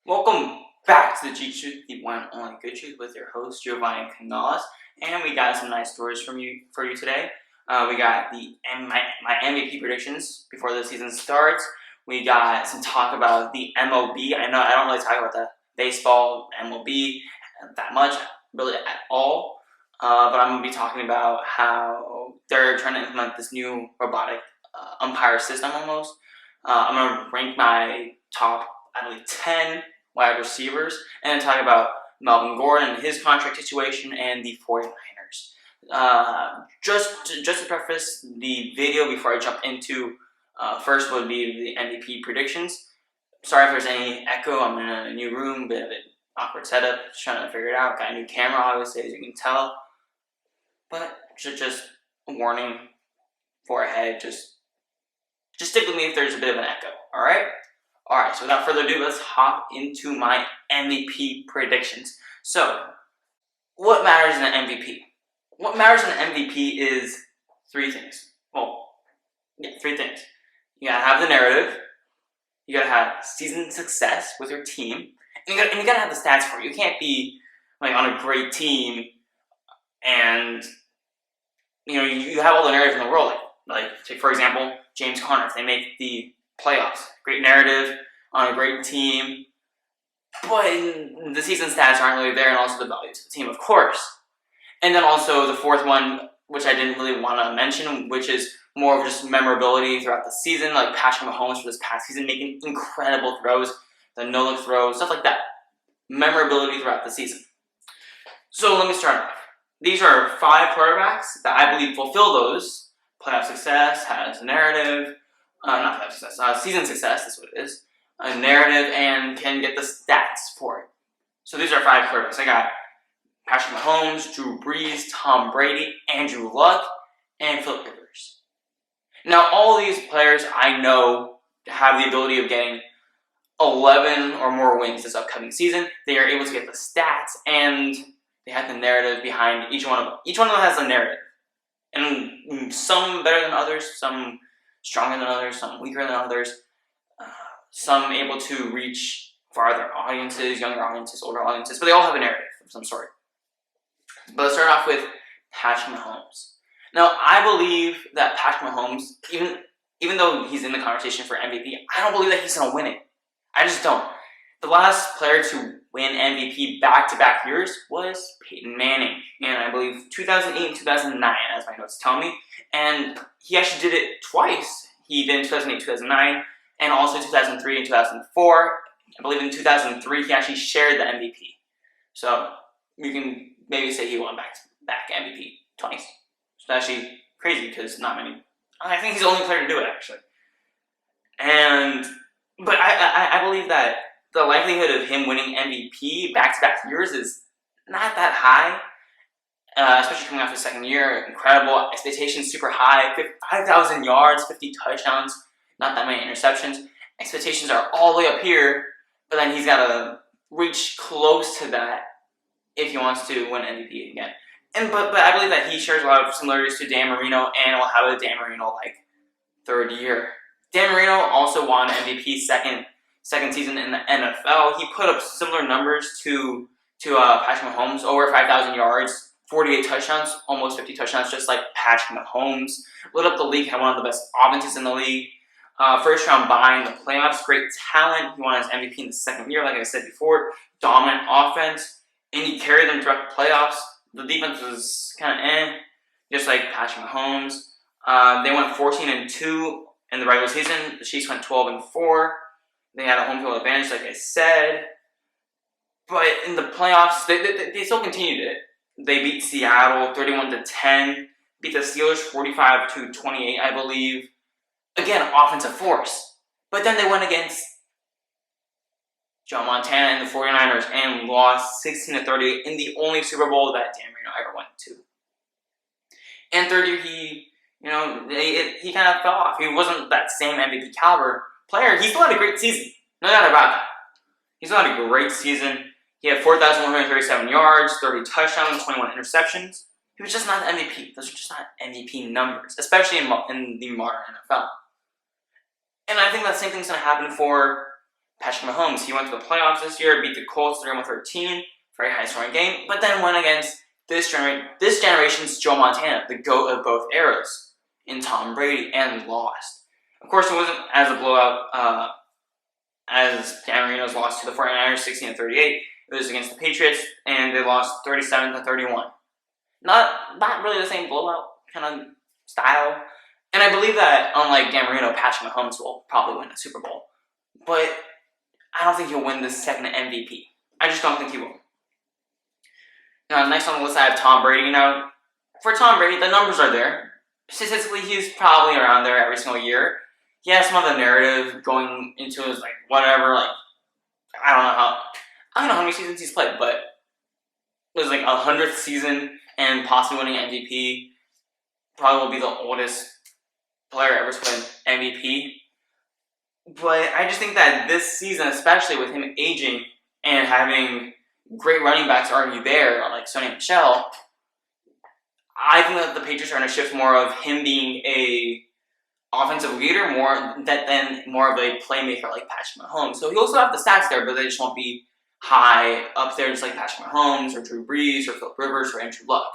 Welcome back to the TheGTruth, the one and only good truth, with your host Giovanni and Canales, and we got some nice stories for you today. We got my MVP predictions before the season starts. We got some talk about the MLB. I know I don't really talk about the baseball MLB that much, really at all. But I'm gonna be talking about how they're trying to implement this new robotic umpire system almost. I'm gonna rank my top, I believe, 10 wide receivers, and then talk about Melvin Gordon and his contract situation and the 49ers. Just to preface the video before I jump into first would be the MVP predictions. Sorry if there's any echo. I'm in a new room, bit of an awkward setup, just trying to figure it out. Got a new camera, obviously, as you can tell. But just a warning for ahead. Just stick with me if there's a bit of an echo. All right. Alright, so without further ado, let's hop into my MVP predictions. So, what matters in an MVP? What matters in an MVP is three things. Well, yeah, three things. You gotta have the narrative, you gotta have season success with your team, and you gotta have the stats for it. You can't be like on a great team and you have all the narrative in the world. Like take, for example, James Conner. If they make the playoffs, great narrative on a great team, but the season stats aren't really there, and also the value to the team, of course. And then also the fourth one, which I didn't really want to mention, which is more of just memorability throughout the season, like Patrick Mahomes for this past season, making incredible throws, the no-look throws, stuff like that. Memorability throughout the season. So let me start off. These are 5 quarterbacks that I believe fulfill those. Playoff success, has a narrative, not playoff success, season success, that's what it is. A narrative, and can get the stats for it. So these are 5 quarterbacks. I got Patrick Mahomes, Drew Brees, Tom Brady, Andrew Luck, and Philip Rivers. Now, all these players I know have the ability of getting 11 or more wins this upcoming season. They are able to get the stats, and they have the narrative behind each one of them. Each one of them has a narrative. And some better than others, some stronger than others, some weaker than others. Some able to reach farther audiences, younger audiences, older audiences, but they all have a narrative of some sort. But let's start off with Patrick Mahomes. Now, I believe that Patrick Mahomes, even though he's in the conversation for MVP, I don't believe that he's going to win it. I just don't. The last player to win MVP back-to-back years was Peyton Manning, and I believe 2008 and 2009, as my notes tell me, and he actually did it twice. He did in 2008, 2009, and also 2003 and 2004. I believe in 2003 he actually shared the MVP. So you can maybe say he won back MVP twice. It's actually crazy because not many. I think he's the only player to do it actually. But I believe that the likelihood of him winning MVP back-to-back years is not that high. Especially coming off his second year, incredible expectations, super high, 5,000 yards, 50 touchdowns. Not that many interceptions. Expectations are all the way up here, but then he's got to reach close to that if he wants to win MVP again. But I believe that he shares a lot of similarities to Dan Marino, and will have a Dan Marino-like third year. Dan Marino also won MVP second season in the NFL. He put up similar numbers to Patrick Mahomes, over 5,000 yards, 48 touchdowns, almost 50 touchdowns, just like Patrick Mahomes. Lit up the league, had one of the best offenses in the league. First round bye in the playoffs, great talent. He won his MVP in the second year, like I said before. Dominant offense, and he carried them throughout the playoffs. The defense was kind of just like Patrick Mahomes. They went 14-2 in the regular season. The Chiefs went 12-4. They had a home field advantage, like I said. But in the playoffs, they still continued it. They beat Seattle 31-10. Beat the Steelers 45-28, I believe. Again, offensive force. But then they went against Joe Montana and the 49ers and lost 16-38 in the only Super Bowl that Dan Marino ever went to. And third year, he kind of fell off. He wasn't that same MVP caliber player. He still had a great season. No doubt about that. He still had a great season. He had 4,137 yards, 30 touchdowns, 21 interceptions. He was just not the MVP. Those are just not MVP numbers, especially in the modern NFL. And I think that same thing's going to happen for Patrick Mahomes, he went to the playoffs this year, beat the Colts 31-13, very high scoring game, but then went against this generation's Joe Montana, the GOAT of both eras, in Tom Brady, and lost. Of course, it wasn't as a blowout as Dan Marino's loss to the 49ers 16-38. It was against the Patriots, and they lost 37-31. Not really the same blowout kind of style. And I believe that, unlike Dan Marino, Patrick Mahomes will probably win a Super Bowl. But I don't think he'll win the second MVP. I just don't think he will. Now, next on the list, I have Tom Brady. Now, for Tom Brady, the numbers are there. Statistically, he's probably around there every single year. He has some of the narrative going into his, whatever, I don't know how many seasons he's played, but it was 100th season and possibly winning MVP. Probably will be the oldest player ever to win MVP. But I just think that this season, especially with him aging and having great running backs already there, like Sonny Michel, I think that the Patriots are going to shift more of him being a offensive leader than more of a playmaker like Patrick Mahomes. So he'll also have the stats there, but they just won't be high up there just like Patrick Mahomes or Drew Brees or Philip Rivers or Andrew Luck.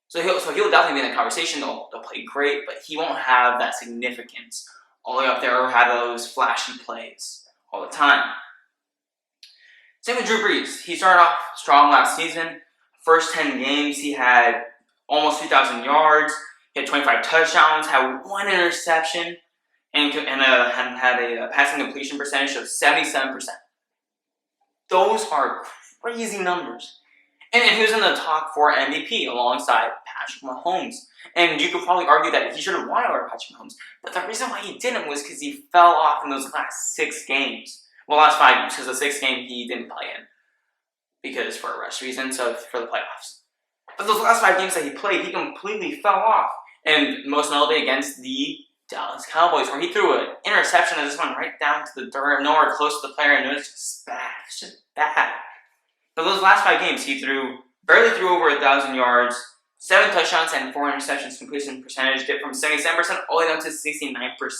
So he'll definitely be in the conversation. They'll play great, but he won't have that significance all the way up there or have those flashy plays all the time. Same with Drew Brees. He started off strong last season. First 10 games, he had almost 3,000 yards. He had 25 touchdowns, had 1 interception, and had a passing completion percentage of 77%. Those are crazy numbers. And he was in the top 4 MVP alongside Patrick Mahomes. And you could probably argue that he should have won over Patrick Mahomes. But the reason why he didn't was because he fell off in those last 6 games. Well, last 5 games, because the 6th game he didn't play in. Because for a rest reason, so for the playoffs. But those last 5 games that he played, he completely fell off. And most notably against the Dallas Cowboys, where he threw an interception that just went right down to the dirt, nowhere close to the player, and it was just bad. It's just bad. But those last 5 games, he barely threw over 1,000 yards, 7 touchdowns, and 4 interceptions. Completion percentage dipped from 77% all the way down to 69%. Which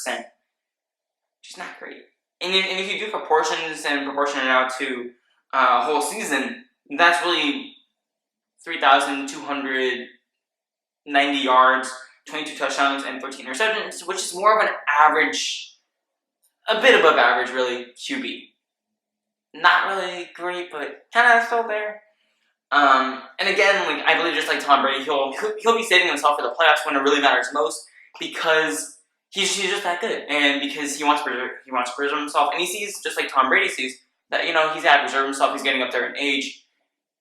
is not great. And if you do proportions and proportion it out to a whole season, that's really 3,290 yards, 22 touchdowns, and 13 interceptions, which is more of an average, a bit above average, really, QB. Not really great, but kind of still there. And again, I believe just like Tom Brady, he'll be saving himself for the playoffs when it really matters most, because he's just that good, and because he wants to preserve himself, and he sees, just like Tom Brady sees, that he's had to preserve himself. He's getting up there in age.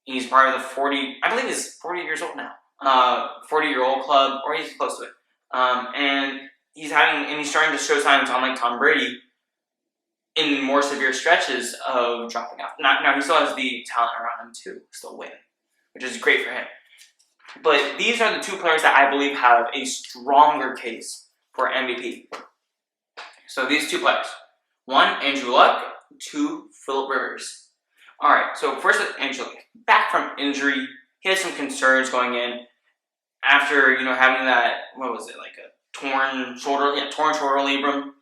He's part of the 40. I believe he's 40 years old now. 40-year-old club, or he's close to it. And he's starting to show signs, unlike Tom Brady, in more severe stretches of dropping off. Now he still has the talent around him to still win, which is great for him. But these are the 2 players that I believe have a stronger case for MVP. So these 2 players. 1, Andrew Luck. 2, Philip Rivers. Alright, so first with Andrew Luck. Back from injury. He had some concerns going in after, having that, what was it, a torn shoulder labrum,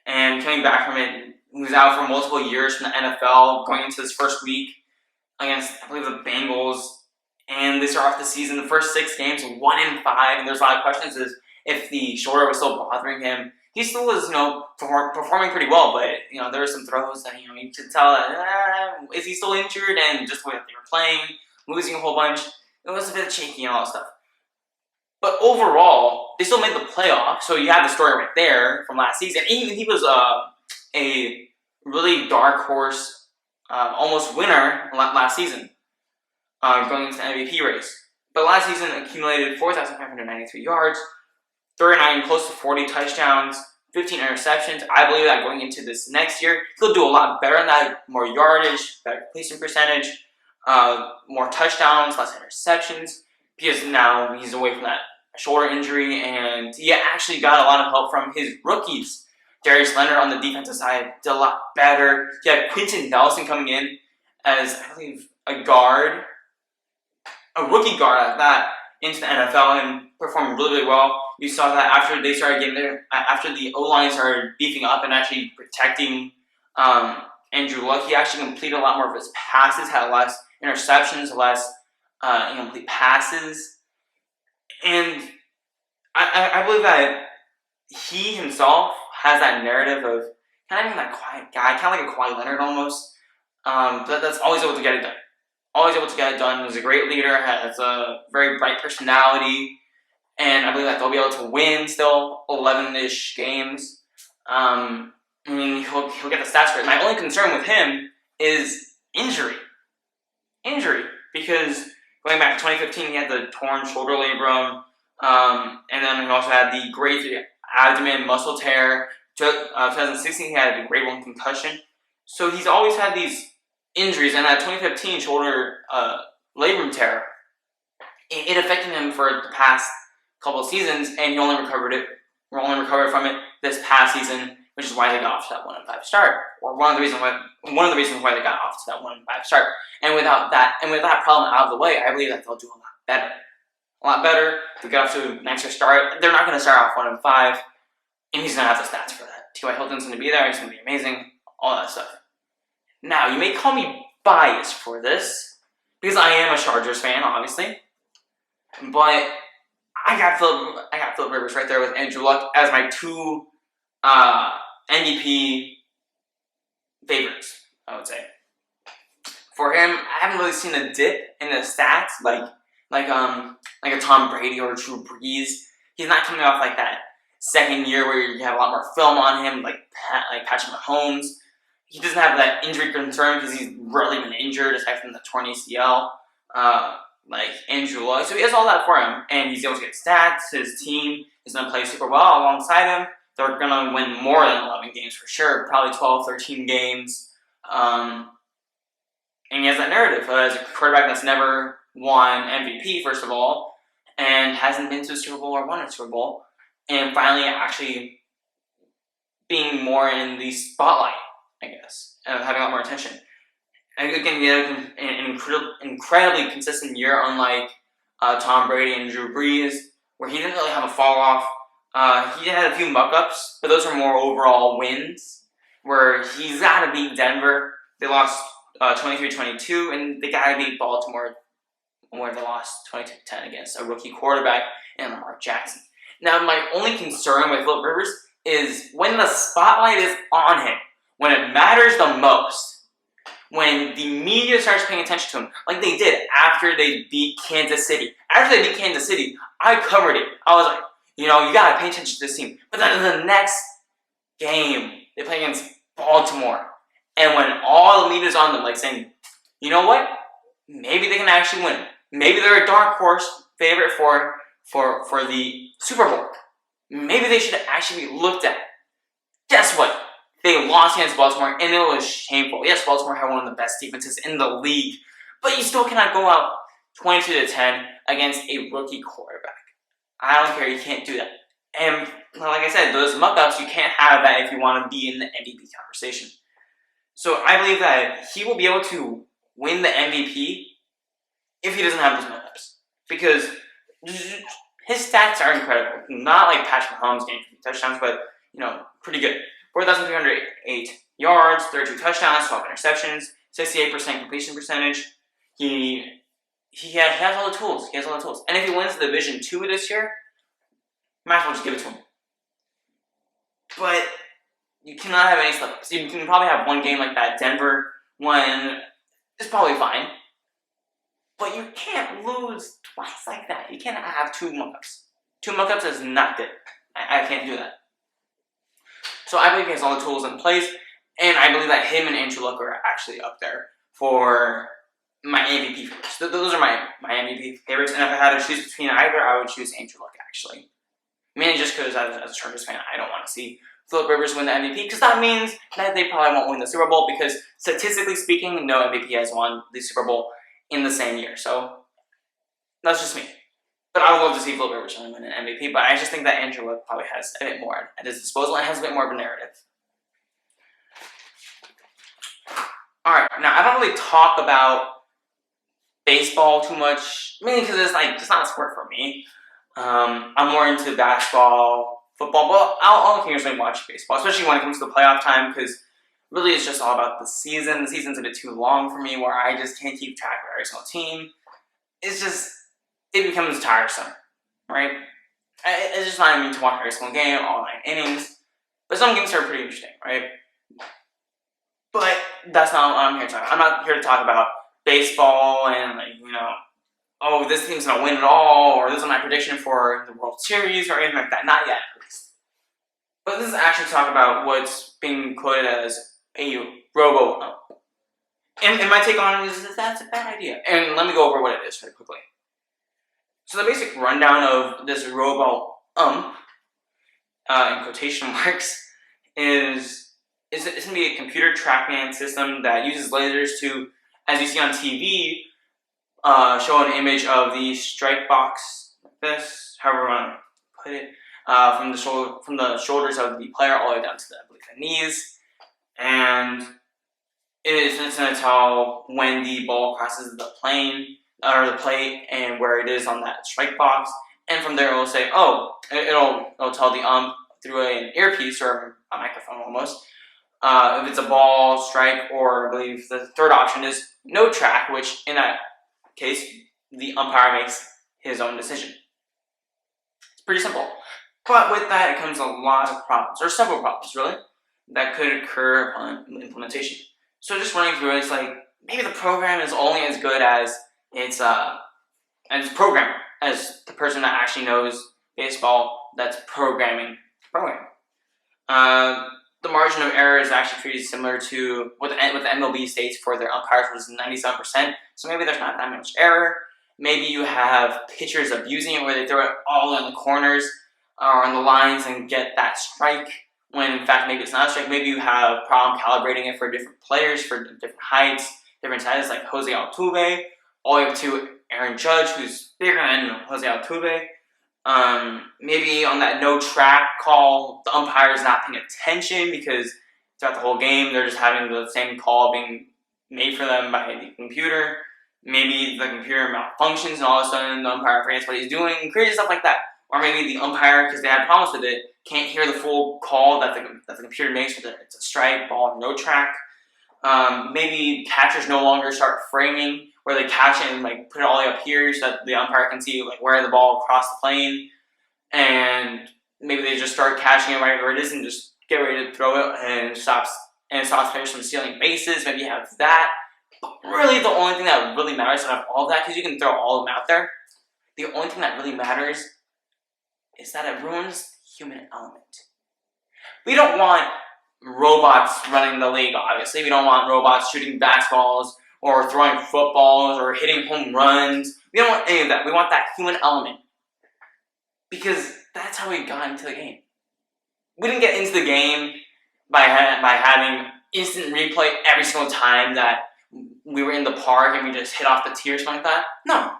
and coming back from it. He was out for multiple years from the NFL, going into this first week against, I believe, the Bengals, and they start off the season, the first 6 games, 1-5, and there's a lot of questions as if the shoulder was still bothering him. He still was, performing pretty well, but, there were some throws that, you could tell that, is he still injured, and just the way that they were playing, losing a whole bunch, it was a bit shaky and all that stuff. But overall, they still made the playoffs, so you have the story right there from last season. He was a really dark horse, almost winner last season, going into the MVP race. But last season accumulated 4,593 yards, 39, close to 40 touchdowns, 15 interceptions. I believe that going into this next year, he'll do a lot better than that, more yardage, better completion percentage, more touchdowns, less interceptions, because now he's away from that shoulder injury, and he actually got a lot of help from his rookies. Darius Leonard on the defensive side did a lot better. He had Quentin Nelson coming in as, I believe, a rookie guard at that, into the NFL and performed really, really well. You saw that after the O-line started beefing up and actually protecting Andrew Luck. He actually completed a lot more of his passes, had less interceptions, less incomplete passes. And I believe that he himself has that narrative of kind of being that quiet guy, kind of like a Kawhi Leonard almost, that's always able to get it done. Always able to get it done. He's a great leader, has a very bright personality, and I believe that they'll be able to win still 11-ish games. I mean, he'll get the stats for it. My only concern with him is injury. Because going back to 2015, he had the torn shoulder labrum, and then he also had the grade 3 abdomen muscle tear. 2016, he had a grade 1 concussion. So he's always had these injuries, and that 2015 shoulder labrum tear, it affected him for the past couple of seasons, and he only recovered from it this past season, which is why they got off to that 1-5 start, or one of the reasons why they got off to that 1-5 start. And with that problem out of the way, I believe that they'll do a lot better. They'll get off to a nicer start. They're not going to start off 1-5, and he's going to have the stats for that. T.Y. Hilton's going to be there. He's going to be amazing. All that stuff. Now, you may call me biased for this, because I am a Chargers fan, obviously, but I got Philip Rivers right there with Andrew Luck as my 2 MVP favorites, I would say. For him, I haven't really seen a dip in the stats like a Tom Brady or a Drew Brees. He's not coming off like that second year where you have a lot more film on him, like Patrick Mahomes. He doesn't have that injury concern because he's rarely been injured, aside from the torn ACL, like Andrew Luck. So he has all that for him, and he's able to get stats. His team is going to play super well alongside him. They're going to win more than 11 games for sure, probably 12, 13 games. And he has that narrative as a quarterback that's never won MVP, first of all, and hasn't been to a Super Bowl or won a Super Bowl, and finally actually being more in the spotlight, I guess, and having a lot more attention. And again, he had an incredibly consistent year, unlike Tom Brady and Drew Brees, where he didn't really have a fall off. He had a few muck-ups, but those are more overall wins, where he's got to beat Denver. They lost 23-22, and they got to beat Baltimore, where they lost 22-10 against a rookie quarterback and Lamar Jackson. Now, my only concern with Philip Rivers is when the spotlight is on him, when it matters the most, when the media starts paying attention to him, like they did after they beat Kansas City. After they beat Kansas City, I covered it. I was like, you got to pay attention to this team. But then in the next game, they play against Baltimore. And when all the media's on them, like saying, you know what? Maybe they can actually win. Maybe they're a dark horse favorite for the Super Bowl. Maybe they should actually be looked at. Guess what? They lost against Baltimore, and it was shameful. Yes, Baltimore had one of the best defenses in the league, but you still cannot go out 22-10 against a rookie quarterback. I don't care. You can't do that. And like I said, those muck-ups, you can't have that if you want to be in the MVP conversation. So I believe that he will be able to win the MVP if he doesn't have those muck-ups. Because his stats are incredible. Not like Patrick Mahomes getting 50 touchdowns, but, pretty good. 4,308 yards, 32 touchdowns, 12 interceptions, 68% completion percentage. He has all the tools. And if he wins the Division 2 this year, might as well just give it to him. But you cannot have any slip-ups. You can probably have one game like that. Denver one is probably fine. But you can't lose twice like that. You can't have 2 muck-ups. 2 muck-ups is not good. I can't do that. So I believe he has all the tools in place, and I believe that him and Andrew Luck are actually up there for my MVP favorites. Those are my MVP favorites, and if I had to choose between either, I would choose Andrew Luck, actually. Mainly just because as a Chargers fan, I don't want to see Philip Rivers win the MVP, because that means that they probably won't win the Super Bowl, because statistically speaking, no MVP has won the Super Bowl in the same year. So that's just me. But I would love to see Philip Rivers win an MVP, but I just think that Andrew Luck probably has a bit more at his disposal and has a bit more of a narrative. Alright, now I don't really talk about baseball too much, mainly because it's not a sport for me. I'm more into basketball, football, but I'll occasionally watch baseball, especially when it comes to playoff time, because really it's just all about the season. The season's a bit too long for me where I just can't keep track of every single team. It becomes tiresome, right? It's just not even to watch every single game, all 9 innings. But some games are pretty interesting, right? But that's not what I'm here to talk about. I'm not here to talk about baseball and, oh, this team's going to win it all, or this is my prediction for the World Series, or anything like that. Not yet, at least. But this is actually talk about what's being quoted as a Robo Ump. And my take on it is that that's a bad idea. And let me go over what it is very quickly. So the basic rundown of this Robo Ump, in quotation marks, is it's going to be a computer TrackMan system that uses lasers to, as you see on TV, show an image of the strike box, like this, however you want to put it, from the shoulders of the player all the way down to the knees, and it's going to tell when the ball crosses the plane or the plate and where it is on that strike box, and from there it will say, it'll tell the ump through an earpiece or a microphone almost, if it's a ball, strike, or I believe the third option is no track, which in that case the umpire makes his own decision. It's pretty simple. But with that, it comes a lot of problems, or several problems, really, that could occur upon implementation. So just running through it, it's like, maybe the program is only as good as its programmer, as the person that actually knows baseball that's programming the program. The margin of error is actually pretty similar to what the MLB states for their umpires, which is 97%, so maybe there's not that much error. Maybe you have pitchers abusing it where they throw it all in the corners, or on the lines and get that strike, when in fact maybe it's not a strike. Maybe you have problem calibrating it for different players, for different heights, different sizes, like Jose Altuve, all the way up to Aaron Judge, who's bigger than Jose Altuve. Maybe on that no track call, the umpire is not paying attention because throughout the whole game they're just having the same call being made for them by the computer. Maybe the computer malfunctions and all of a sudden the umpire forgets what he's doing, crazy stuff like that. Or maybe the umpire, because they had problems with it, can't hear the full call that the computer makes, whether it's a strike, ball, no track. Maybe catchers no longer start framing, where they catch it and put it all the way up here so that the umpire can see where the ball crossed the plane. And maybe they just start catching it right where it is and just get ready to throw it, and it stops players from stealing bases. Maybe you have that. But really, the only thing that really matters out of all of that, because you can throw all of them out there, the only thing that really matters is that it ruins the human element. We don't want robots running the league, obviously. We don't want robots shooting basketballs or throwing footballs or hitting home runs. We don't want any of that. We want that human element. Because that's how we got into the game. We didn't get into the game by having instant replay every single time that we were in the park and we just hit off the tee or something like that. No.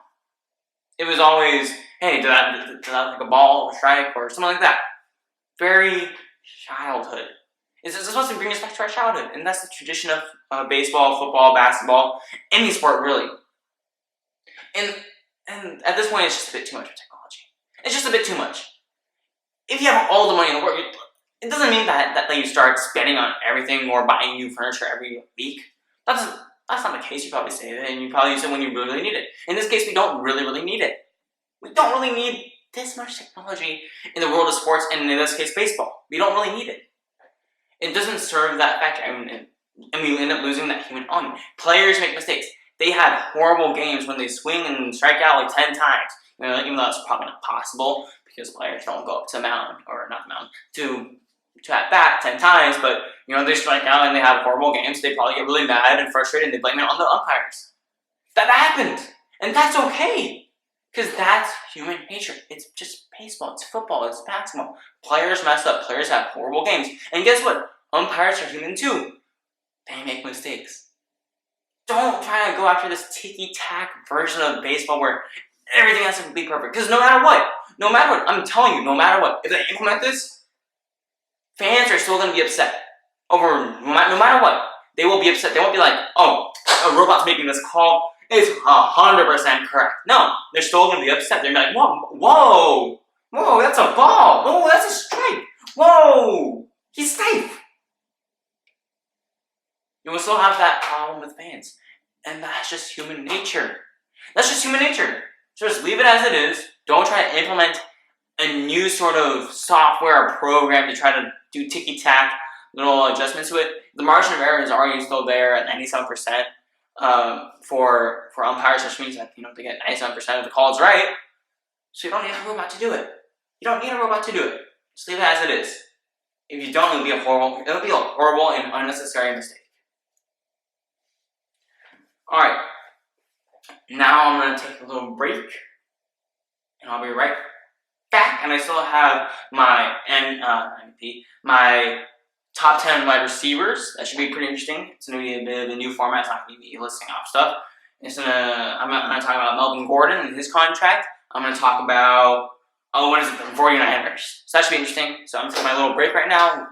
It was always, hey, did that like a ball or strike or something like that? Very childhood. It's supposed to bring us back to our childhood, and that's the tradition of baseball, football, basketball, any sport really. And at this point, it's just a bit too much for technology. It's just a bit too much. If you have all the money in the world, it doesn't mean that you start spending on everything or buying new furniture every week. That's not the case. You probably say that, and you probably use it when you really need it. In this case, we don't really need it. We don't really need this much technology in the world of sports, and in this case, baseball. We don't really need it. It doesn't serve that factor, and we end up losing that human element. Players make mistakes. They have horrible games when they swing and strike out 10 times. Even though that's probably not possible, because players don't go up to the mound, or not the mound, to at bat 10 times, but they strike out and they have horrible games. They probably get really mad and frustrated and they blame it on the umpires. That happened, and that's okay, because that's human nature. It's just baseball, it's football, it's basketball. Players mess up, players have horrible games, and guess what? Umpires are human too. They make mistakes. Don't try to go after this ticky-tack version of baseball where everything has to be perfect, because no matter what, I'm telling you, no matter what, if they implement this, fans are still going to be upset over, no matter what, they will be upset. They won't be like, oh, a robot's making this call, it's 100% correct. No, they're still going to be upset. They're going to be like, whoa, that's a ball, whoa, that's a strike, whoa, he's safe. You will still have that problem with fans. And that's just human nature. That's just human nature. So just leave it as it is. Don't try to implement a new sort of software or program to try to do ticky-tack little adjustments to it. The margin of error is already still there at 97% for umpires, which means that they get 97% of the calls right. So you don't need a robot to do it. You don't need a robot to do it. Just leave it as it is. If you don't, it'll be a horrible and unnecessary mistake. Alright. Now I'm going to take a little break. And I'll be right back. And I still have my MVP, my top 10 wide receivers. That should be pretty interesting. It's going to be a bit of a new format. It's not going to be listing off stuff. I'm going to talk about Melvin Gordon and his contract. I'm going to talk about, the 49ers. So that should be interesting. So I'm taking my little break right now.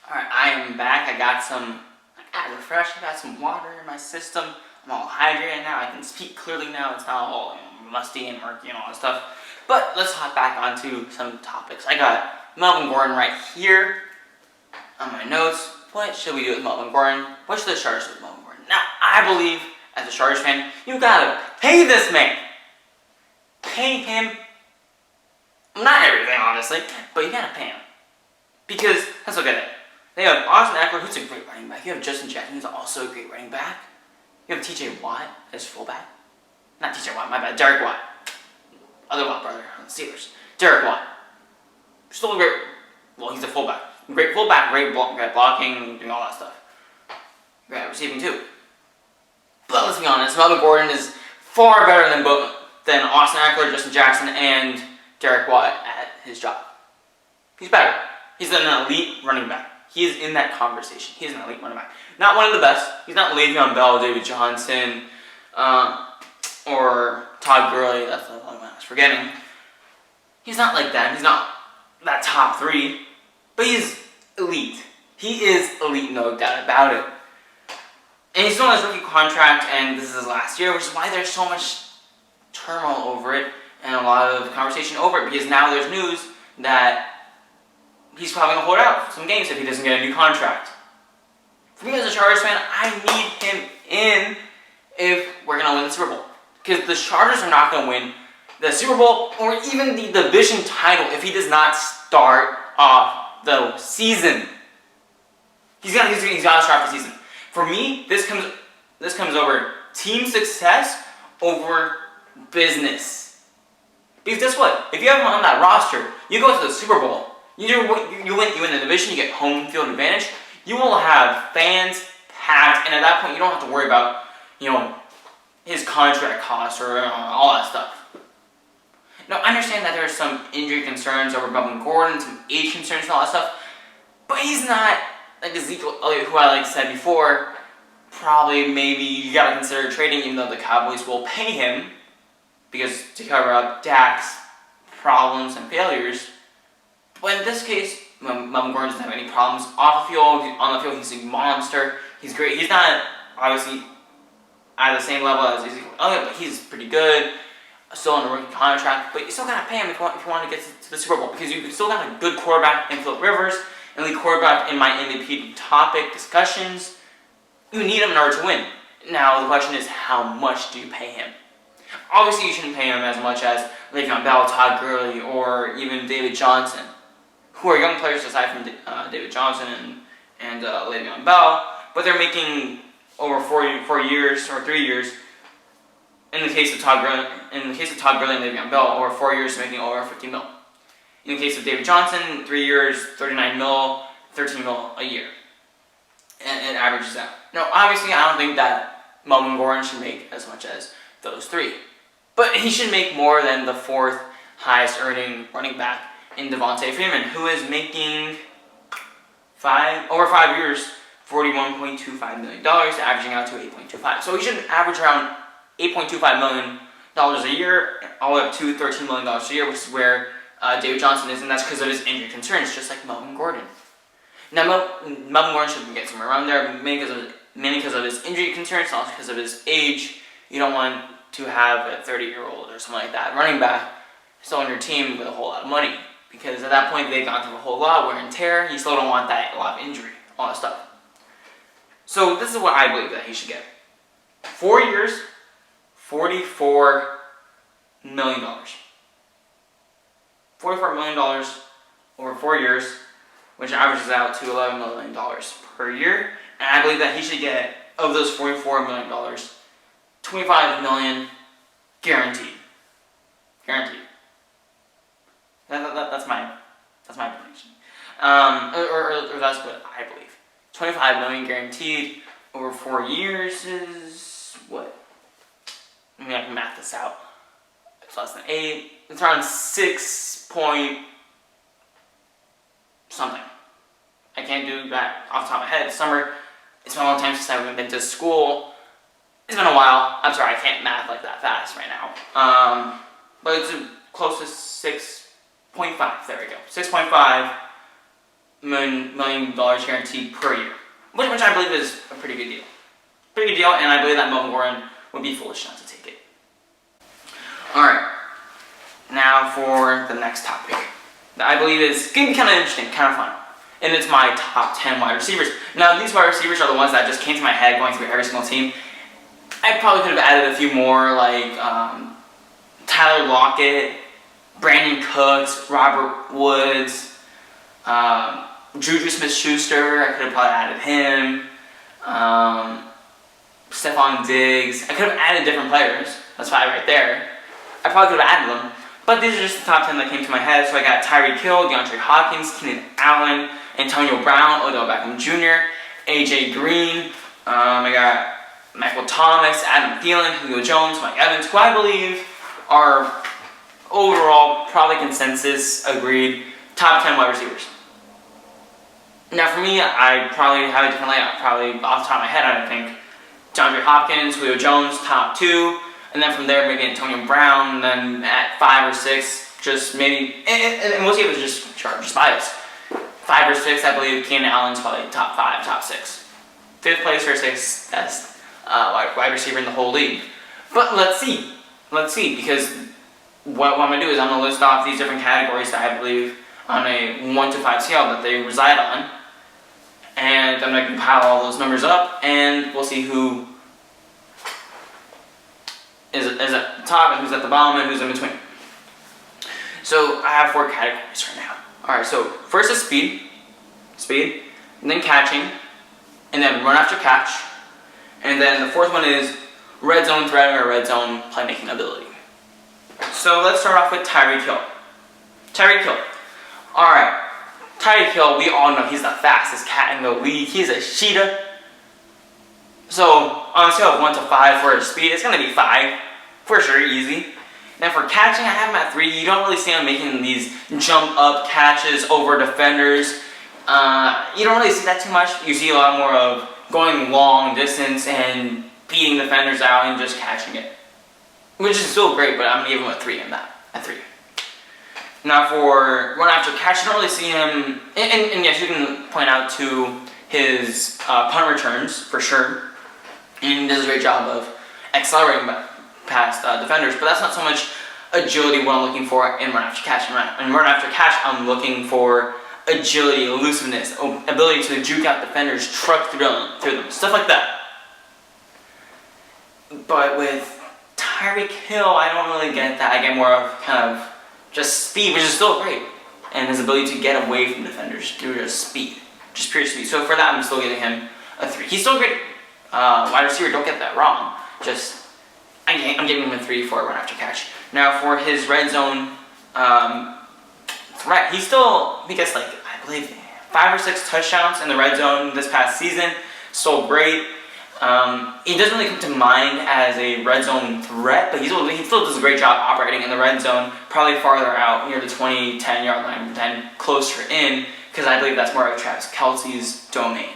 Alright, I am back. I got refreshed. I got some water in my system. I'm all hydrated now. I can speak clearly now. It's not all musty and murky and all that stuff. But let's hop back onto some topics. I got Melvin Gordon right here on my notes. What should we do with Melvin Gordon? What should the Chargers do with Melvin Gordon? Now, I believe, as a Chargers fan, you gotta pay this man. Pay him. Not everything, honestly, but you gotta pay him. Because, let's look at it. They have Austin Eckler, who's a great running back. You have Justin Jackson, who's also a great running back. You have TJ Watt as fullback. Not TJ Watt, my bad. Derek Watt. Other Watt brother on the Steelers. Derek Watt. Still a great, he's a fullback. Great fullback, great blocking, doing all that stuff. Great receiving too. But let's be honest, Melvin Gordon is far better than Austin Eckler, Justin Jackson, and Derek Watt at his job. He's better. He's an elite running back. He is in that conversation. He's an elite running back. Not one of the best. He's not Le'Veon Bell, David Johnson, or Todd Gurley. That's the only one I was forgetting. He's not like that. He's not that top 3. But he's elite. He is elite, no doubt about it. And he's still on his rookie contract, and this is his last year, which is why there's so much turmoil over it and a lot of conversation over it, because now there's news that he's probably going to hold out some games if he doesn't get a new contract. For me as a Chargers fan, I need him in if we're going to win the Super Bowl. Because the Chargers are not going to win the Super Bowl or even the division title if he does not start off the season. He's got to start the season. For me, this comes over team success over business. Because guess what? If you have him on that roster, you go to the Super Bowl. You win the division, you get home field advantage. You will have fans packed, and at that point, you don't have to worry about, his contract costs or all that stuff. Now, I understand that there are some injury concerns over Melvin Gordon, some age concerns and all that stuff, but he's not like Ezekiel Elliott, who I said before. Probably, maybe you gotta consider trading, even though the Cowboys will pay him because to cover up Dak's problems and failures. But in this case, Melvin Gordon doesn't have any problems off the field. On the field, he's a monster. He's great. He's not obviously at the same level as Ezekiel Elliott, but he's pretty good. Still on a rookie contract, but you still gotta pay him if you want to get to the Super Bowl, because you still got a good quarterback in Phillip Rivers, and lead quarterback in my MVP topic discussions. You need him in order to win. Now the question is, how much do you pay him? Obviously, you shouldn't pay him as much as Le'Veon Bell, Todd Gurley, or even David Johnson, who are young players aside from David Johnson and Le'Veon Bell, but they're making over 4 years or 3 years. In the case of Todd Gurley and Le'Veon Bell, over 4 years, making over 50 mil. In the case of David Johnson, 3 years, 39 mil, 13 mil a year. And it averages out. Now, obviously, I don't think that Melvin Gordon should make as much as those 3. But he should make more than the 4th highest earning running back in Devontae Freeman, who is making over 5 years, $41.25 million, averaging out to 8.25. So he should average around $8.25 million a year, all the way up to $13 million a year, which is where David Johnson is, and that's because of his injury concerns, just like Melvin Gordon. Now, Melvin Gordon should get somewhere around there, mainly because of his injury concerns, not because of his age. You don't want to have a 30-year-old or something like that running back still on your team with a whole lot of money. because at that point they've gone through a whole lot, wear and tear. You still don't want that, a lot of injury, all that stuff. So this is what I believe that he should get. 4 years, $44 million. $44 million over 4 years, which averages out to $11 million per year. And I believe that he should get, of those $44 million, $25 million guaranteed. Guaranteed. That's my prediction. Or that's what I believe. $25 million guaranteed over 4 years is what? Maybe I can math this out. It's less than 8. It's around 6 point something. I can't do that off the top of my head. It's summer. It's been a long time since I've been to school. It's been a while. I'm sorry, I can't math like that fast right now. But it's close to 6.5. There we go. $6.5 million guaranteed per year, which I believe is a pretty good deal. Pretty good deal, and I believe that Melvin would be foolish not to take it. All right. Now for the next topic that I believe is going to be kind of interesting, kind of fun. And it's my top 10 wide receivers. Now, these wide receivers are the ones that just came to my head going through every single team. I probably could have added a few more, like Tyler Lockett, Brandon Cooks, Robert Woods, Juju Smith-Schuster. I could have probably added him. Stephon Diggs. I could have added different players. That's 5 right there. I probably could have added them. But these are just the top 10 that came to my head. So I got Tyreek Hill, DeAndre Hopkins, Keenan Allen, Antonio Brown, Odell Beckham Jr., AJ Green. I got Michael Thomas, Adam Thielen, Julio Jones, Mike Evans, who I believe are overall, probably consensus, agreed, top 10 wide receivers. Now for me, I probably have a different layout. Probably off the top of my head, I think DeAndre Hopkins, Julio Jones, top 2. And then from there, maybe Antonio Brown, and then at 5 or 6, just maybe, and we'll see if it's just bias. 5 or 6, I believe Keenan Allen's probably top 5, top 6. 5th place or 6th best wide receiver in the whole league. But let's see, because what I'm going to do is I'm going to list off these different categories that I believe on a 1 to 5 scale that they reside on. And I'm going to compile all those numbers up, and we'll see who is at the top and who's at the bottom and who's in between. So I have 4 categories right now. Alright, so first is speed, and then catching, and then run after catch, and then the 4th one is red zone threat or red zone playmaking ability. So let's start off with Tyreek Hill. Alright, Tyreek Hill, we all know he's the fastest cat in the league. He's a cheetah. So, on a scale of 1 to 5 for his speed, it's going to be 5. For sure, easy. Now for catching, I have him at 3. You don't really see him making these jump up catches over defenders. You don't really see that too much. You see a lot more of going long distance and beating defenders out and just catching it. Which is still great, but I'm going to give him a 3 in that. At 3. Now for run after catch, you don't really see him, and yes, you can point out to his punt returns, for sure. And he does a great job of accelerating past defenders, but that's not so much agility what I'm looking for in run after catch. In run after catch, I'm looking for agility, elusiveness, ability to juke out defenders, truck through them, stuff like that. But with Tyreek Hill, I don't really get that. I get more of kind of just speed, which is still great, and his ability to get away from defenders through just speed, just pure speed. So for that, I'm still giving him a 3. He's still great. Wide receiver, don't get that wrong. Just, I'm giving him a 3 for a run after catch. Now for his red zone threat, he gets like, I believe, 5 or 6 touchdowns in the red zone this past season. So great. He doesn't really come to mind as a red zone threat, but he still does a great job operating in the red zone, probably farther out near the 20, 10-yard line, then closer in, because I believe that's more of Travis Kelce's domain.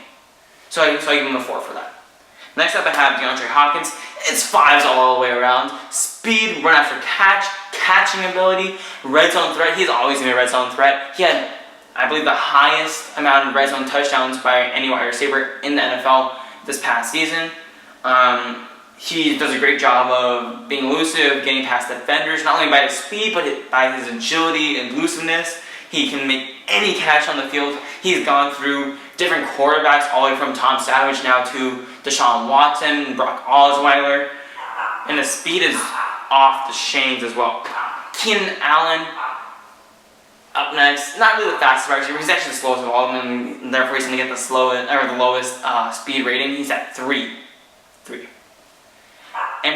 So I give him a 4 for that. Next up I have DeAndre Hopkins. It's 5s all the way around. Speed, run after catch, catching ability, red zone threat. He's always going to be a red zone threat. He had, I believe, the highest amount of red zone touchdowns by any wide receiver in the NFL this past season. He does a great job of being elusive, getting past defenders, not only by his speed, but by his agility and elusiveness. He can make any catch on the field. He's gone through different quarterbacks, all the way from Tom Savage now to Deshaun Watson, Brock Osweiler, and the speed is off the chains as well. Keenan Allen up next, not really the fastest wide receiver. He's actually the slowest of all of them, and therefore he's going to get the lowest speed rating. He's at 3.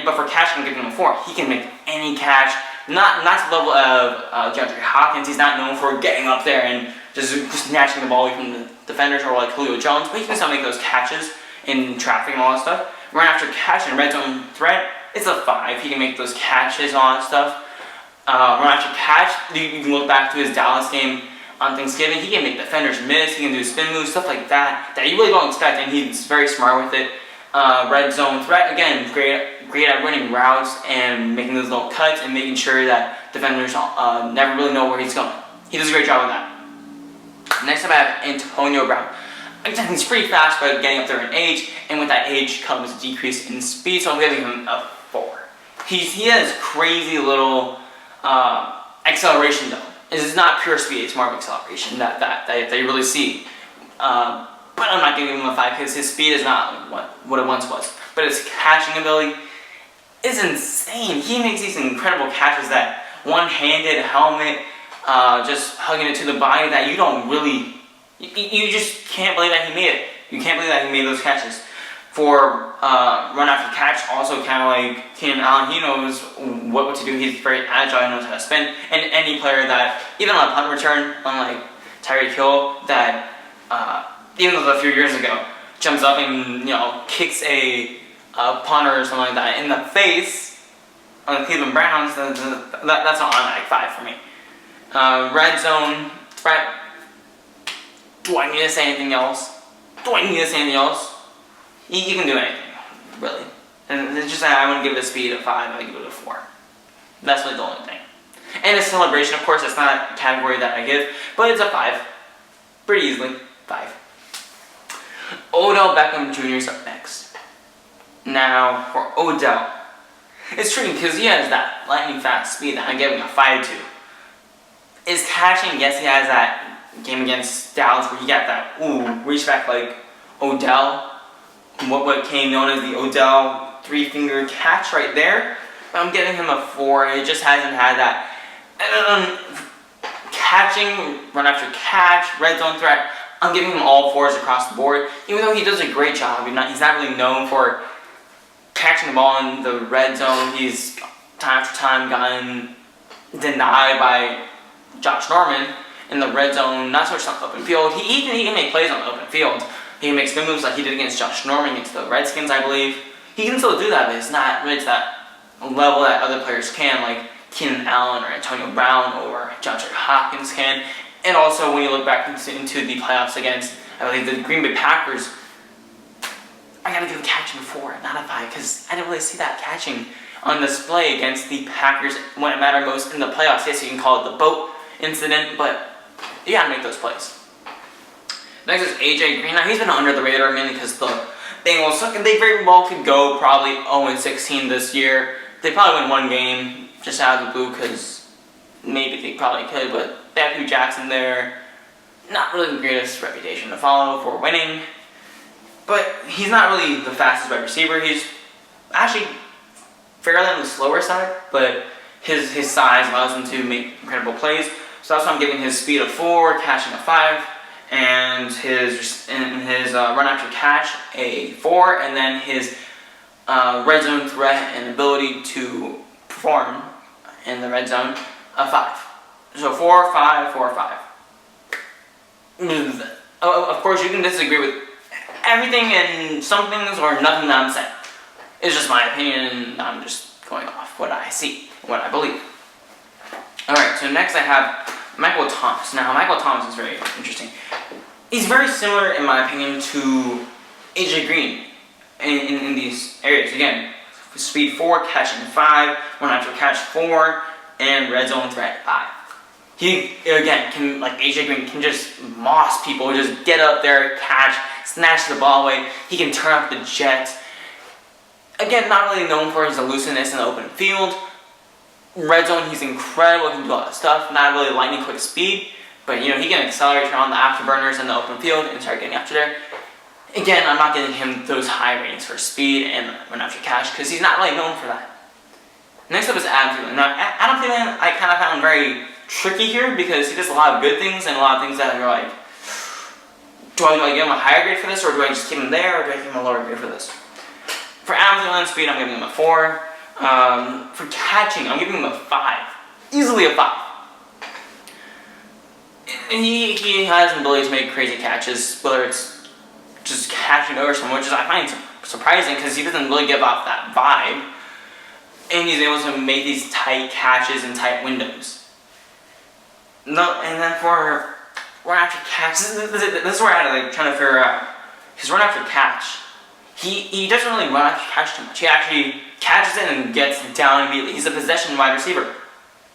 But for catch, I'm giving him a 4. He can make any catch. Not to the level of DeAndre Hopkins. He's not known for getting up there and just snatching the ball away from the defenders or like Julio Jones, but he can still make those catches in traffic and all that stuff. Run after catch and red zone threat, it's a 5. He can make those catches and all that stuff. Run after catch, you can look back to his Dallas game on Thanksgiving. He can make defenders miss. He can do spin moves, stuff like that you really don't expect, and he's very smart with it. Red zone threat, again, great at running routes and making those little cuts and making sure that defenders never really know where he's going. He does a great job with that. Next up I have Antonio Brown. Again, he's pretty fast, but getting up there in age, and with that age comes a decrease in speed, so I'm giving him a 4. He has crazy little acceleration though. It's not pure speed, it's more of acceleration that you really see. But I'm not giving him a 5 because his speed is not what it once was. But his catching ability is insane. He makes these incredible catches that one-handed helmet, just hugging it to the body that you don't really, you just can't believe that he made it. You can't believe that he made those catches. For run after catch, also kind of like Keenan Allen, he knows what to do. He's very agile, he knows how to spin. And any player that, even on a punt return, unlike Tyreek Hill, that even though a few years ago, jumps up and kicks a punter or something like that in the face on the Cleveland Browns, that's an automatic 5 for me. Red zone threat. Do I need to say anything else? He can do anything, really. And it's just that I wouldn't give it a speed of 5, I would give it a 4. That's really the only thing. And a celebration, of course, that's not a category that I give, but it's a 5. Pretty easily, 5. Odell Beckham Jr. is up next. Now, for Odell, it's tricky because he has that lightning fast speed that I'm giving a 5 to. Is catching, yes, he has that game against Dallas where he got that, reach back like Odell. What became known as the Odell 3-finger catch right there. But I'm giving him a 4. It just hasn't had that. Catching, run after catch, red zone threat, I'm giving him all 4s across the board. Even though he does a great job, he's not really known for catching the ball in the red zone. He's time after time gotten denied by Josh Norman in the red zone, not so much on the open field. He can make plays on the open field. He can make spin moves like he did against Josh Norman against the Redskins, I believe. He can still do that, but it's not really to that level that other players can, like Keenan Allen or Antonio Brown or DeAndre Hopkins can. And also, when you look back into the playoffs against, I believe, the Green Bay Packers, I gotta give catching a 4, not a 5, because I didn't really see that catching on display against the Packers when it mattered most in the playoffs. Yes, you can call it the boat incident, but you gotta make those plays. Next is AJ Green. Now, he's been under the radar mainly because the Bengals suck, and they very well could go probably 0-16 this year. They probably win 1 game just out of the blue because maybe they probably could, but they have Hugh Jackson there. Not really the greatest reputation to follow for winning, but he's not really the fastest wide receiver. He's actually fairly on the slower side, but his size allows him to make incredible plays. So that's why I'm giving his speed a 4, catching a 5, and his run after catch a 4, and then his red zone threat and ability to perform in the red zone a 5. So 4, 5, 4, 5. Of course, you can disagree with everything and some things or nothing that I'm saying. It's just my opinion, and I'm just going off what I see, what I believe. Alright, so next I have Michael Thomas. Now, Michael Thomas is very interesting. He's very similar, in my opinion, to AJ Green in these areas. Again, speed 4, catching 5, run after catch 4, and red zone threat 5. He, again, can, like AJ Green, can just moss people, just get up there, catch, snatch the ball away. He can turn up the jet. Again, not really known for his elusiveness in the open field. Red zone, he's incredible, he can do a lot of stuff. Not really lightning quick speed, But he can accelerate on the afterburners in the open field and start getting after there. Again, I'm not giving him those high ratings for speed and run after catch because he's not really known for that. Next up is Adam Thielen. Now, Adam Thielen I kind of found very tricky here because he does a lot of good things and a lot of things that are like, do I give him a higher grade for this, or do I just keep him there, or do I give him a lower grade for this? For Adam Thielen speed, I'm giving him a 4. For catching, I'm giving him a 5. Easily a 5. He has an ability to make crazy catches, whether it's just catching over someone, which I find surprising because he doesn't really give off that vibe. And he's able to make these tight catches in tight windows. No, and then for run after catch, this is where I had to trying to figure out his run after catch. He doesn't really run after catch too much. He actually catches it and gets down immediately. He's a possession wide receiver.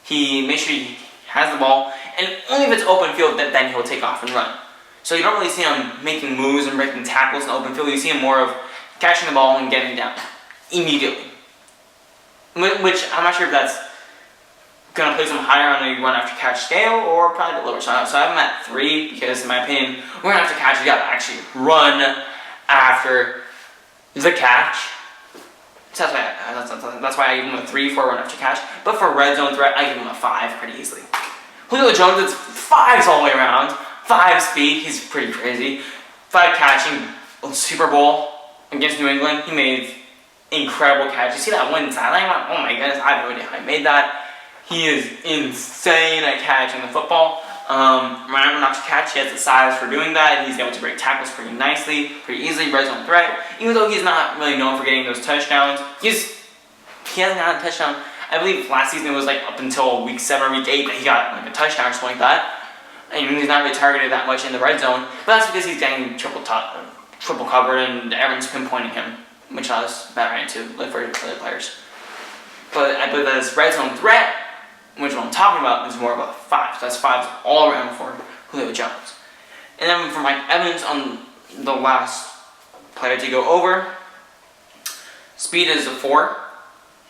He makes sure he has the ball, and only if it's open field then he'll take off and run. So you don't really see him making moves and breaking tackles in the open field. You see him more of catching the ball and getting down immediately. Which I'm not sure if that's going to place him higher on the run after catch scale or probably a bit lower. So I have him at 3 because, in my opinion, run after catch, you got to actually run after the catch. So that's why I give him a 3 for run after catch. But for red zone threat, I give him a 5 pretty easily. Julio Jones, it's 5s all the way around. 5 speed, he's pretty crazy. 5 catching, Super Bowl against New England, he made incredible catch. You see that one sideline? Oh my goodness, I have no idea how he made that. He is insane at catching the football. Run after catch, he has the size for doing that. He's able to break tackles pretty nicely, pretty easily, red zone threat. Even though he's not really known for getting those touchdowns, he hasn't gotten a touchdown. I believe last season it was like up until week 7 or week 8 that he got like a touchdown or something like that. And he's not really targeted that much in the red zone, but that's because he's getting triple covered and everyone's pinpointing him, which I was better into for other players. But I believe that his red zone threat, which what I'm talking about, is more of a 5. So that's 5s all around for Julio Jones. And then for Mike Evans on the last player to go over, speed is a 4.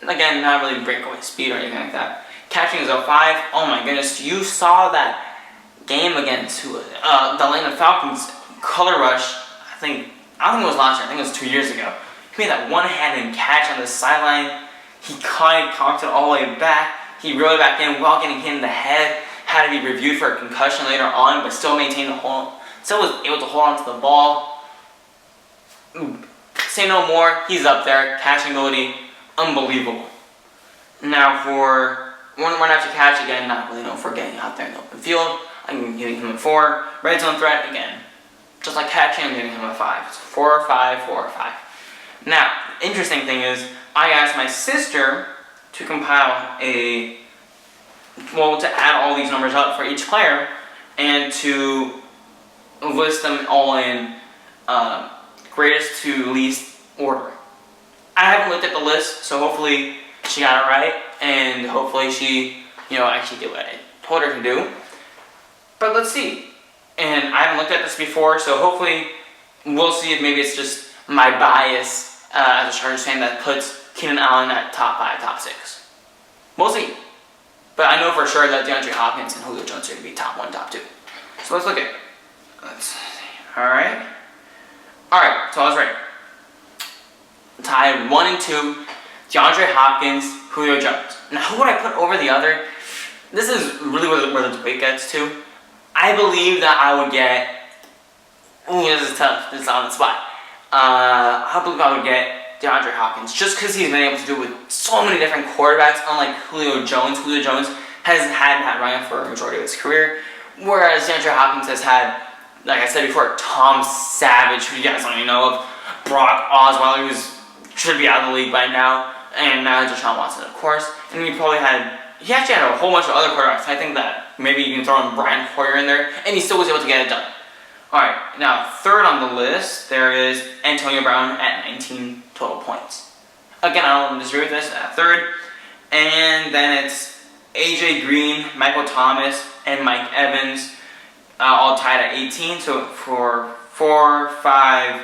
Again, not really breakaway speed or anything like that. Catching is a 5. Oh my goodness, you saw that game against the Atlanta Falcons color rush. I don't think it was last year. I think it was 2 years ago. He made that one-handed catch on the sideline. He cocked it all the way back. He reeled it back in while getting hit in the head. Had to be reviewed for a concussion later on, but still maintained the hold. Still was able to hold on to the ball. Say no more. He's up there. Catching ability, unbelievable. Now for run after catch, again, not really known for getting out there in the open field. I'm giving him a 4. Red zone threat, again, just like catching, I'm giving him a 5. It's 4, 5, 4, 5. Now, the interesting thing is, I asked my sister to compile to add all these numbers up for each player and to list them all in greatest to least order. I haven't looked at the list, so hopefully she got it right, and hopefully she, actually did what I told her to do. But let's see. And I haven't looked at this before, so hopefully we'll see if maybe it's just my bias as a Chargers fan that puts Keenan Allen at top 5, top 6. We'll see. But I know for sure that DeAndre Hopkins and Julio Jones are going to be top 1, top 2. So let's look at it. Alright, so I was right. Tied 1 and 2, DeAndre Hopkins, Julio Jones. Now who would I put over the other? This is really where the debate gets to. I believe that I would get... this is tough. This is on the spot. I believe I would get DeAndre Hopkins just because he's been able to do it with so many different quarterbacks, unlike Julio Jones. Julio Jones hasn't had Matt Ryan for a majority of his career, whereas DeAndre Hopkins has had, like I said before, Tom Savage, who you guys don't even know of, Brock Osweiler, who should be out of the league by now, and now Deshaun Watson, of course. And he actually had a whole bunch of other quarterbacks. I think that maybe you can throw in Brian Hoyer in there, and he still was able to get it done. Alright, now third on the list, there is Antonio Brown at 19 total points. Again, I don't disagree with this, at third. And then it's AJ Green, Michael Thomas, and Mike Evans, all tied at 18. So for 4, 5,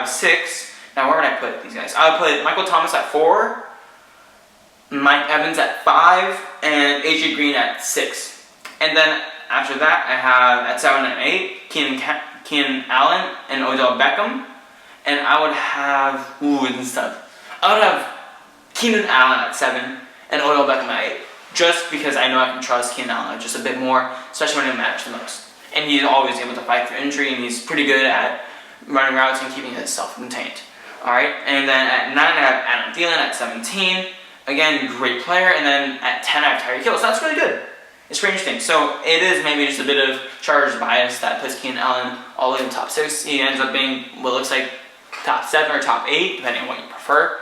6. Now where would I put these guys? I would put Michael Thomas at 4, Mike Evans at 5, and AJ Green at 6. And then after that, I have at 7 and 8, Keenan Allen and Odell Beckham. And I would have, this stuff. I would have Keenan Allen at 7 and Odell Beckham at 8. Just because I know I can trust Keenan Allen just a bit more, especially when it matters the most. And he's always able to fight through injury, and he's pretty good at running routes and keeping himself contained. Alright, and then at 9 I have Adam Thielen at 17. Again, great player. And then at 10 I have Tyreek Hill. So that's really good. It's pretty interesting. So it is maybe just a bit of Chargers bias that puts Keenan Allen all the way in the top 6. He ends up being what looks like top 7 or top 8, depending on what you prefer.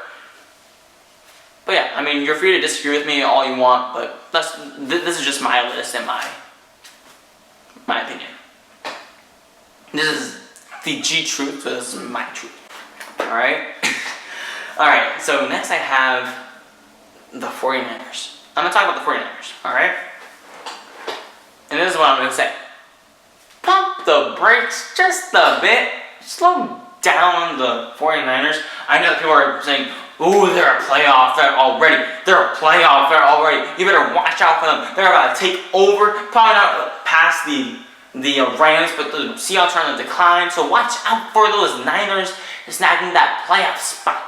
But yeah, I mean, you're free to disagree with me all you want, but this is just my list and my opinion. This is the G-Truth, so this is my truth. Alright? Alright, so next I have the 49ers. I'm going to talk about the 49ers, alright? And this is what I'm going to say. Pump the brakes just a bit. Slow down the 49ers. I know that people are saying, ooh, they're a playoff threat already. They're a playoff threat already. You better watch out for them. They're about to take over. Probably not past the Rams, but the Seahawks are on the decline. So watch out for those Niners snagging that playoff spot.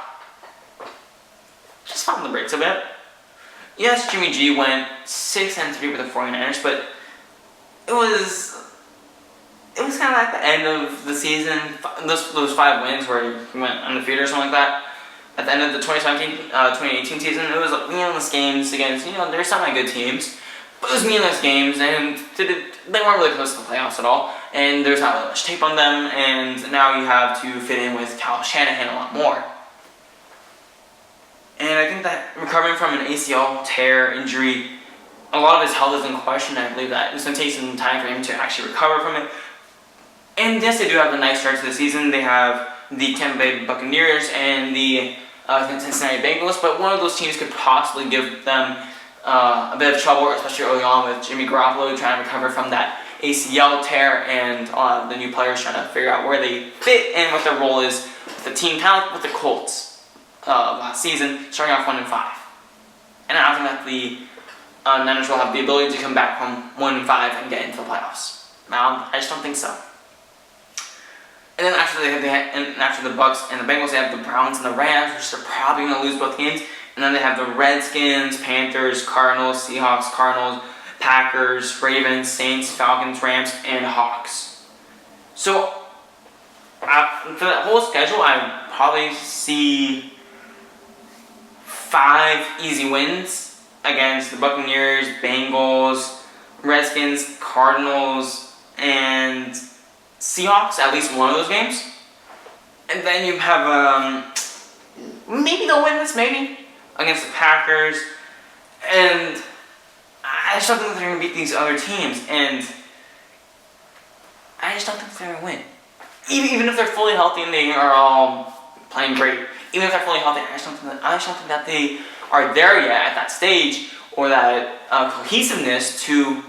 Just pump the brakes a bit. Yes, Jimmy G went 6-3 with the 49ers, but it was kind of like the end of the season. Those 5 wins where he went undefeated or something like that. At the end of the 2017-2018 season, it was like meaningless games against, there's some good teams, but it was meaningless games, and they weren't really close to the playoffs at all, and there's not really much tape on them, and now you have to fit in with Kyle Shanahan a lot more. And I think that recovering from an ACL tear injury, a lot of his health is in question. I believe that it's going to take some time for him to actually recover from it. And yes, they do have a nice start to the season. They have the Tampa Bay Buccaneers and the Cincinnati Bengals, but one of those teams could possibly give them a bit of trouble, especially early on with Jimmy Garoppolo trying to recover from that ACL tear, and the new players trying to figure out where they fit and what their role is with the team, kind of like with the Colts last season, starting off 1-5. And I don't think that the Niners will have the ability to come back from 1-5 and get into the playoffs. I just don't think so. And then after the Bucks and the Bengals, they have the Browns and the Rams, which are probably going to lose both games. And then they have the Redskins, Panthers, Cardinals, Seahawks, Cardinals, Packers, Ravens, Saints, Falcons, Rams, and Hawks. So for that whole schedule, I probably see 5 easy wins against the Buccaneers, Bengals, Redskins, Cardinals, and Seahawks, at least one of those games. And then you have, maybe they'll win this, maybe, against the Packers. And I just don't think they're going to beat these other teams. And I just don't think they're going to win. Even if they're fully healthy and they are all playing great, even if they're fully healthy, I just don't think that they are there yet at that stage, or that cohesiveness to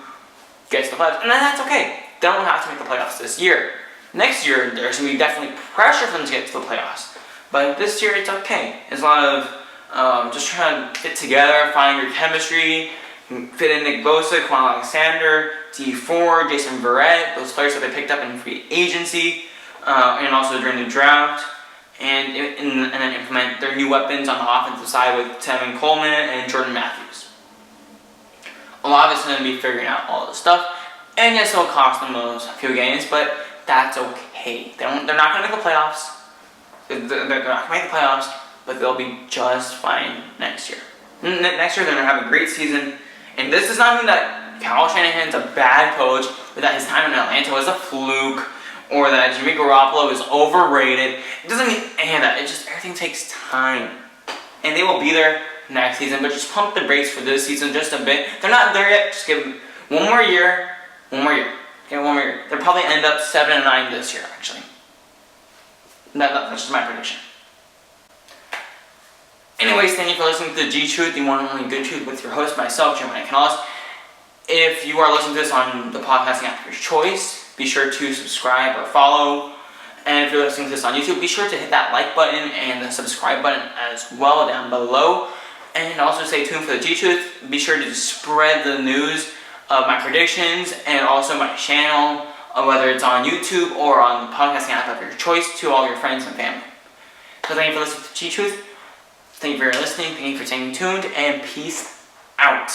get to the playoffs. And that's okay. They don't have to make the playoffs this year. Next year, there's going to be definitely pressure for them to get to the playoffs. But this year, it's okay. It's a lot of just trying to fit together, find your chemistry, fit in Nick Bosa, Quan Alexander, T. Ford, Jason Verrett, those players that they picked up in free agency, and also during the draft, and then implement their new weapons on the offensive side with Tevin Coleman and Jordan Matthews. A lot of it's going to be figuring out all this stuff. And yes, it'll cost them a few games, but that's okay. They're not going to make the playoffs. They're not going to make the playoffs, but they'll be just fine next year. Next year, they're going to have a great season. And this does not mean that Kyle Shanahan's a bad coach, or that his time in Atlanta was a fluke, or that Jimmy Garoppolo is overrated. It doesn't mean any of that. It just, everything takes time. And they will be there next season, but just pump the brakes for this season just a bit. They're not there yet. Just give them one more year. One more year. Okay, one more year. They'll probably end up 7-9 this year, actually. That's just my prediction. Anyways, thank you for listening to the G-Truth, the one and only good truth, with your host, myself, Giovanni Canales. If you are listening to this on the podcasting app of your choice, be sure to subscribe or follow. And if you're listening to this on YouTube, be sure to hit that like button and the subscribe button as well down below. And also stay tuned for the G-Truth. Be sure to spread the news of my predictions and also my channel, whether it's on YouTube or on the podcasting app of your choice, to all your friends and family. So thank you for listening to TheGTruth. Thank you for listening. Thank you for staying tuned, and peace out.